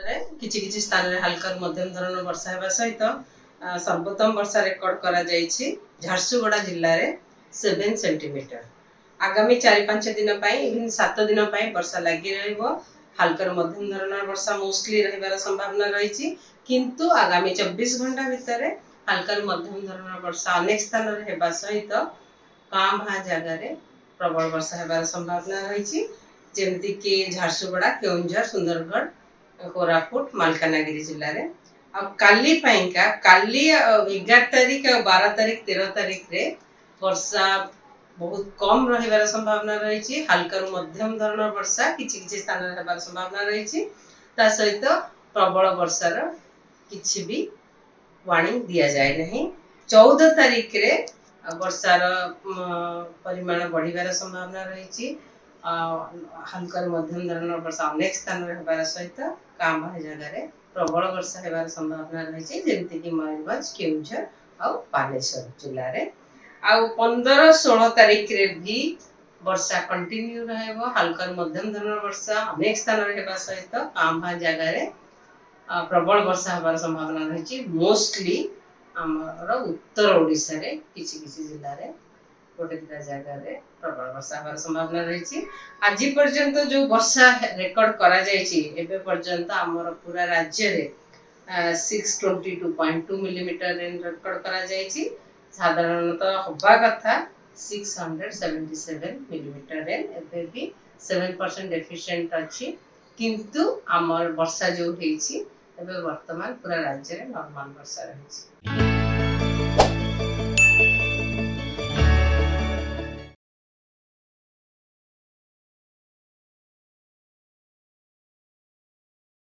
रे किछि किछि स्थान रे हल्का मध्यम धरण वर्षा हेबा सहित सर्वोत्तम वर्षा रेकर्ड करा जायछि झारसुगुड़ा जिल्ला रे 7 सेंटीमीटर। आगामी 4-5 दिन इवन 7 दिन वर्षा लगी रहिबो। हल्का मध्यम धरण वर्षा मोस्टली रहिबार संभावना रही, किंतु आगामी 24 घंटा भितर हल्का मध्यम धरण वर्षा अनेक स्थान रे हेबा सहित कां भां जगह रे प्रबल वर्षा हेबार संभावना रही, जेमती कि झारसुगुड़ा, केउंझर, सुंदरगढ़, कोरापुट, मालकानगिरी जिल्ला रे। काली 11 तारीख और 12 तारीख 13 तारीख रे वर्षा बहुत कम रहिबार संभावना रही। हल्का मध्यम धरण वर्षा किछि किछि स्थान रे हेबार संभावना रही, ता सहित प्रबल वर्षार किछि भी वार्निंग दिया जाए नहीं। 14 तारीख रे वर्षार परिमाण बढ़िबार संभावना रही। हल्का मध्यम धरण वर्षा अनेक स्थान रे हेबार सहित कां भां जगह रे प्रबल वर्षा हेबार संभावना रही, जेमती कि मयूरभंज, केउंझर और बालेश्वर जिल्ला रे। 15-16 तारीख रे भी वर्षा कंटिन्यू रहेबो। हल्का मध्यम धरण वर्षा अनेक स्थान रे हेबा सहित कां भां जगह रे प्रबल वर्षा हेबार संभावना रही। मोस्टली हमर उत्तर ओडिशा रे किछि किछि जिल्ला रे गोटे दुटा जगह रे प्रबल वर्षा हेबार संभावना रही। आज पर्यंत जो वर्षा रेकर्ड करा जायछि एबे पर्यंत हमर पूरा राज्य रे 622.2 मिलीमीटर रेन रेकर्ड करा जायछि। साधारणतः हवा कथा 677 मिलीमीटर रेन एबे भी 7% डेफिशिएंट अछि, किंतु हमर वर्षा जो हेछि एबे वर्तमान पूरा राज्य रे नॉर्मल वर्षा रही।